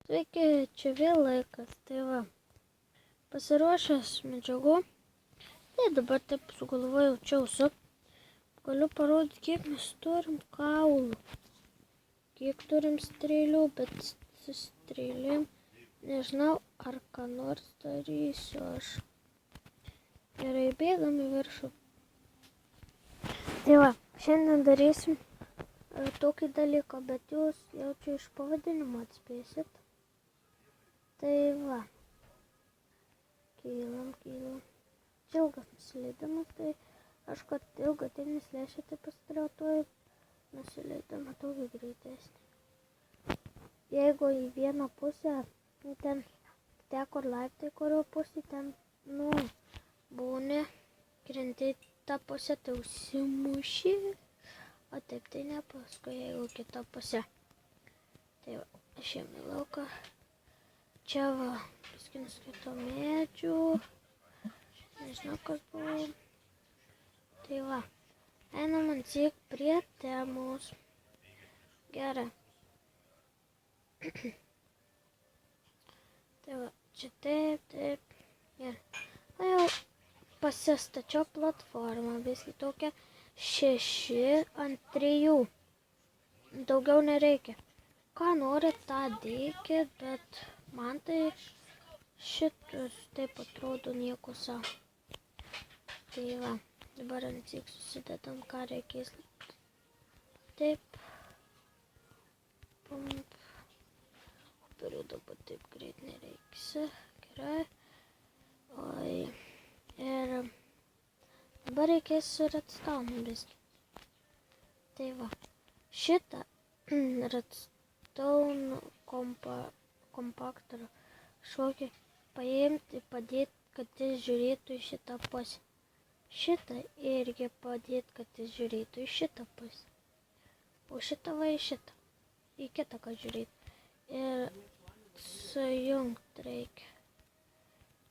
Sveiki, čia vėl laikas. Tai va, pasiruošęs medžiagų. Tai dabar taip sugalvojau čiausiu. Galiu parodyti, kiek mes turim kaulų. Kiek turim strėlių, bet su strėlėm nežinau, ar ką nors darysiu aš. Gerai, bėgam į viršų. Tai va, šiandien darysim tokį dalyką, bet jūs jau čia iš pavadinimo atspėsit. Tai va, kylam. Ilgas nusileidimas, tai aš kad ilgą tai neslėšia, tai pasidariau toj nusileidimą tokį greitesnį. Jeigu į vieną pusę, ten teko laiptai, kurio pusė ten, būni, krenti tą pusę, tai užsimuši, o taip tai ne paskui, jeigu kita pusė. Tai va, aš jame lauką. Čia va, paskui nuskaito medžių, nežinau kas buvo. Tai va, einam antsik prie temos. Gerai. Tai va, čia taip, gerai. Na jau pasistačiau platformą, visgi tokia 6:3. Daugiau nereikia. Ką norit, tą dėkit, bet man tai šitas taip atrodo nieko savo. Tai va, dabar antsik susidedam, ką reikės. Taip. Pump. Operiu dabar taip greit nereikia. Gerai. Oi. Ir dabar reikės redstone visgi. Tai va, šitą redstone kompaktorių šokį paimti, padėti, kad jis žiūrėtų į šitą pusę. Šitą irgi padėti, kad jis žiūrėtų į šitą pusę. O šitą va į šitą. Į kitą, kad žiūrėtų. Ir sujungti reikia.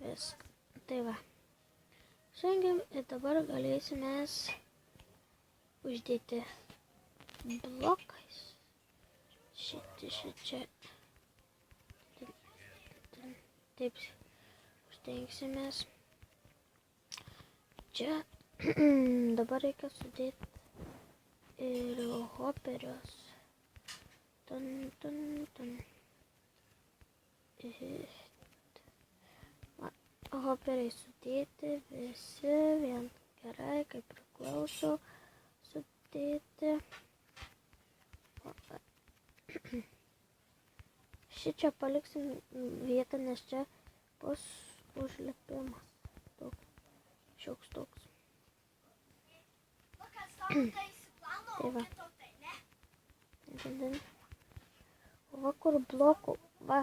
Viską. Tai va. Sujungiam ir dabar galėsime uždėti blokais. Šičia. Taip, uždengsimės. Čia dabar reikia sudėti ir hoperius. Hoperiai sudėti visi, vien gerai, kaip priklauso sudėti. Šičia paliksim vietą, nes čia bus užlipimas. Šioks toks. Tai va. O va kur blokų, va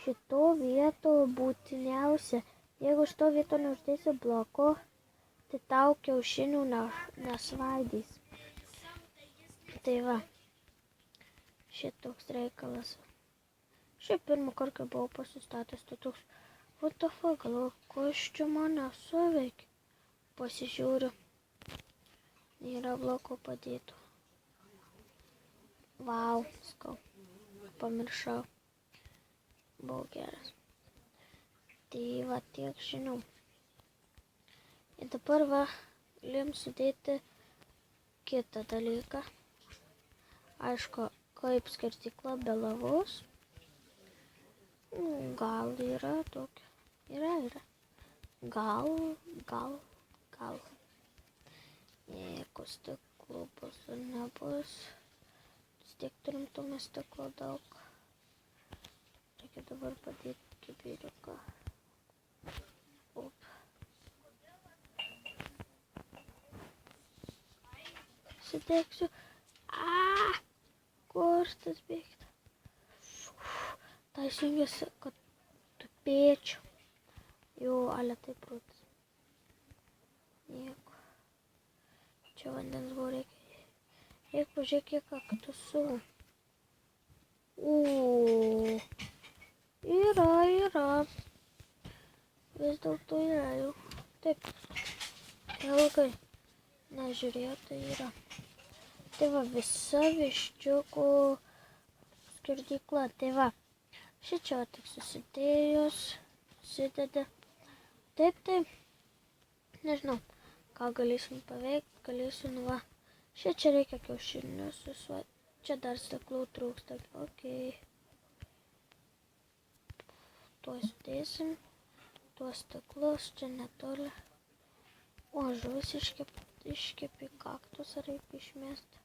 šito vieto būtiniausia. Jeigu šito vieto neuždėsi bloko, tai tau kiaušinių nesvaidys. Tai va. Šitoks reikalas. Šiaip pirmą kartą buvau pasistatęs, tai toks, what the fuck, galvoju, kas čia mane suveikia. Pasižiūriu. Nėra bloko padėtų. Vau, skau. Pamiršau. Buvo geras. Tai va, tiek žinių. Ir dabar va, galim sudėti kitą dalyką. Aišku, kaip skirtikla be lavos. Gal yra tokia. Yra. Gal. Nieko stiklų bus ar nebus. Vis tiek turim tuome stiklo daug. Reikia dabar padėti kibiriuką. Sudėksiu. Kur tas bėgta? Tai įsijungėsi, kad tupėčiau. Jo, ale taip prūtas. Nieko. Čia vandens buvo reikia. Reikia pažiūrėk, kiek aktusų. Yra. Vis dėlto yra jau. Taip. Ilgai nežiūrėjau, tai yra. Tai va, visa viščiukų skerdykla. Tai va, Šičia tik susidėjus, susideda. Taip, nežinau, ką galėsim paveikti, galėsim, va. Šičia reikia kiaušinius susuoti. Čia dar stiklų trūksta, okei. Tuo sudėsim, tuos stiklus, čia netoli. O žuvis iškepi kaktusą reikia išmesti.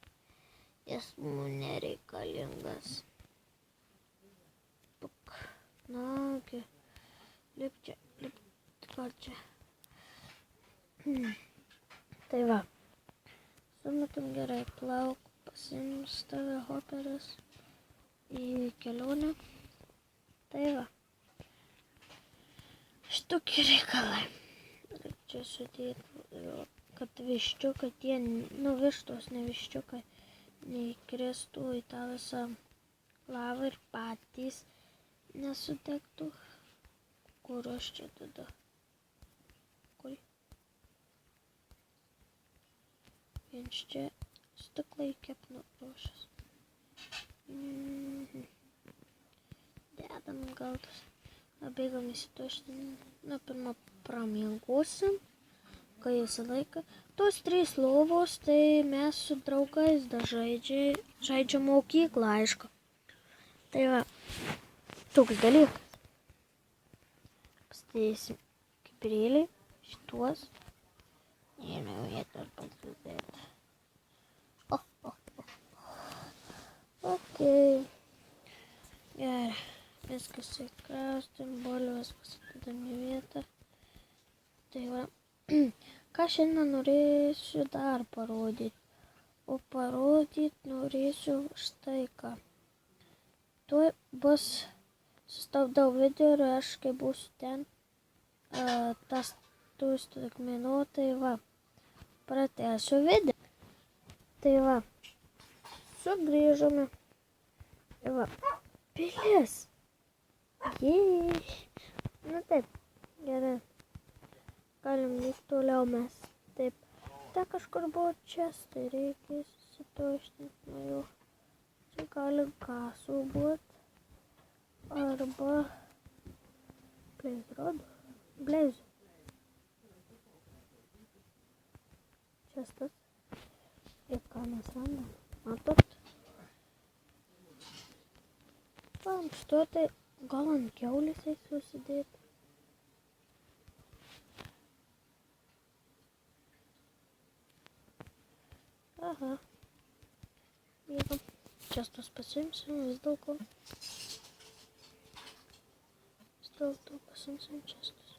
Jis mums nereikalingas. Puk. Nagi. Lip čia. Tai va. Sumetam gerai plauk. Pasiims tave hoperis į kelionę. Tai va. Šitokie reikalai. Čia sudėti, kad viščiukai, tie, vištos, ne viščiukai, neįkristų į tą visą lavą ir patys nesudegtų. Kur aš čia tada? Kur? Viens čia stiklai kepnu ruošas. Dedam galtus. Bėgam įsituštinį. Pirmą pramiegosim, kai visą laiką. Tos 3 lovos, tai mes su draugais dar žaidžiam mokyklą, aišku. Tai va, toks dalykas. Pasidėsim kibirėlį, šituos. Ir vietos pasidėti. Okei. Gerai. Viskas įkraustim, bolves pasidedam į vietą. Tai va, ką šiandien norėsiu dar parodyti. O parodyti norėsiu štai ką. Tuoj bus, sustabdau video ir aš kai būsiu ten, tas minų, tai va, pratęsiu video. Tai va, sugrįžome. Tai va, pilis. Jei. Nu taip, gerai. Galim vykti toliau mes. Taip. Tai kažkur buvo čia, tai reikia susituštinti nuo jų. Čia gali kasų būti. Arba Blaze. Čia tas. Ir ką mes randam. Matot? Šito tai gal ant kiaulės eis susidėti. Aha. Jeigu čestus pasiimsim vis dėlto. Vis dėlto pasiimsim čestus.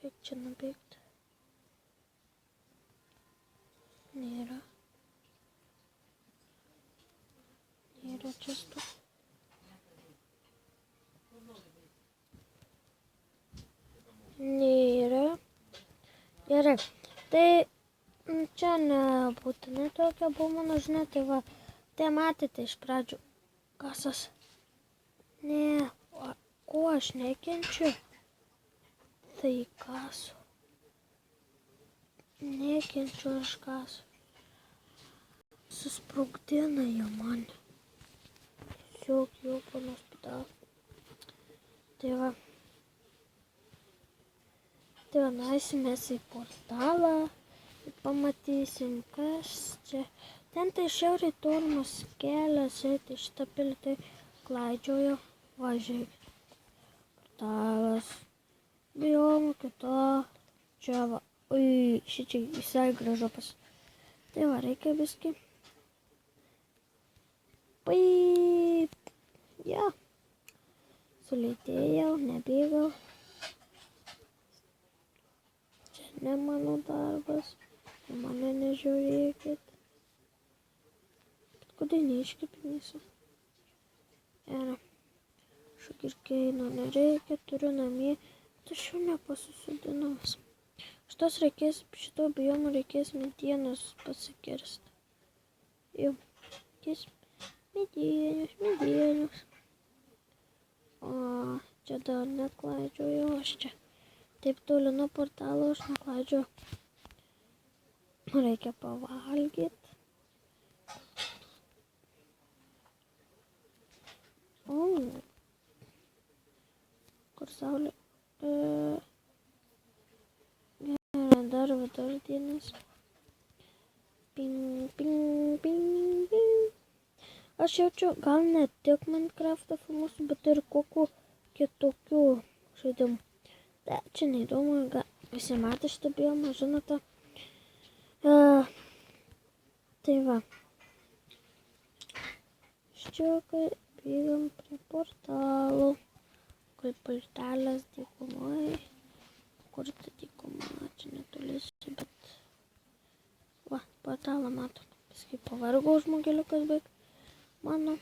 Eik čia nubėgti. Nėra čestų. Nėra. Gerai. Tai čia nebūtinai tokia buvo mano žinia, tai va, tai matėte iš pradžių kasas. Ne, ko aš nekenčiu, tai kasų. Nekenčiu aš kasų. Susprogdina jie mane. Tiesiog jau panos padaro. Tai va. Tai va, nueisimės į portalą ir pamatysim, kas čia. Ten tai šiauriai tolimas kelias, tai šitą pilį tai klaidžiojo. Va, žiūrėkit. Portalas. Bijom kito. Čia va. Ui, šičia visai gražopas. Tai va, reikia biskį. Paip. Ja. Sulėtėjau, nebėgau. Ne mano darbas, mane nežiūrėkit. Bet kodėl neiškepinėsiu? Ir šukirkėjino nereikia, turiu namie, tačiau nepasusodinau. Šito biomo reikės medienos pasikirsti. Jau, reikės medienos. O čia dar neklaidžioju, aš čia. Taip toli nuo portalo aš neklaidžiu. Reikia pavalgyti. kur saulė. Dar vidurdienis. Ping, ping, ping, ping. Aš jaučiu, gal ne tik Minecraft'o filmuosiu, bet ir kokių kitokių žaidimų. Bet čia neįdomu, visi matė šitą biomą, žinote. Tai va. Ščiukai, bėgam prie portalų. Kaip portalas dykumai. Kur ta dykuma, čia netoliesi, bet... Va, portalą matom. Paskui pavargau žmogeliukas beveik. Mano.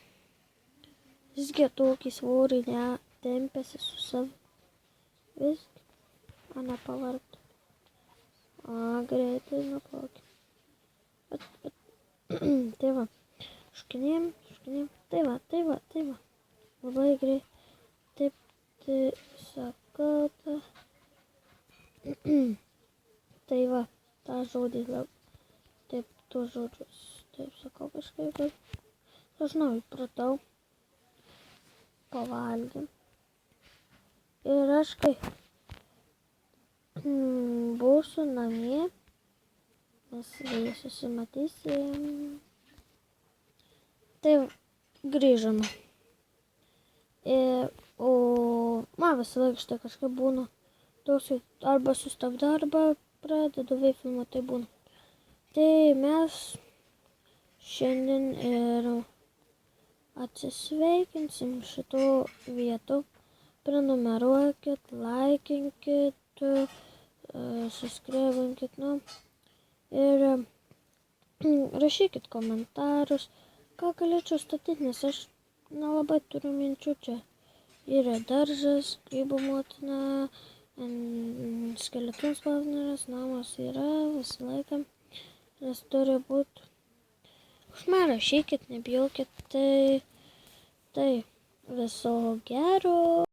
Visgi tokį svorį netempėsi su savo. Visgi. O nepavargtų. Greitai nuplaukė. Tai va. Šukinėjom. Tai va. Labai greit. Taip, tai sakau. Tai va. Ta žodį labai. Taip, tuos žodžius. Taip sakau kažkaip. Dažnai įpratau. Pavalgėm. Ir aš kai būsiu namie, mes vėl susimatysim. Tai grįžome. O man visą laiką štai kažkaip būna. Arba sustabdau, arba pradedu vėl filmuoti, tai būna. Tai mes šiandien ir atsisveikinsim šito vietų. Prenumeruokit, laikinkit, subscribinkit, ir rašykit komentarus, ką galėčiau statyti, nes aš nelabai turiu minčių čia. Yra daržas, grybų motina, skeletonų spawneris, namas yra visą laiką, nes turi būti. Už mane rašykit, nebijokit, tai viso gero.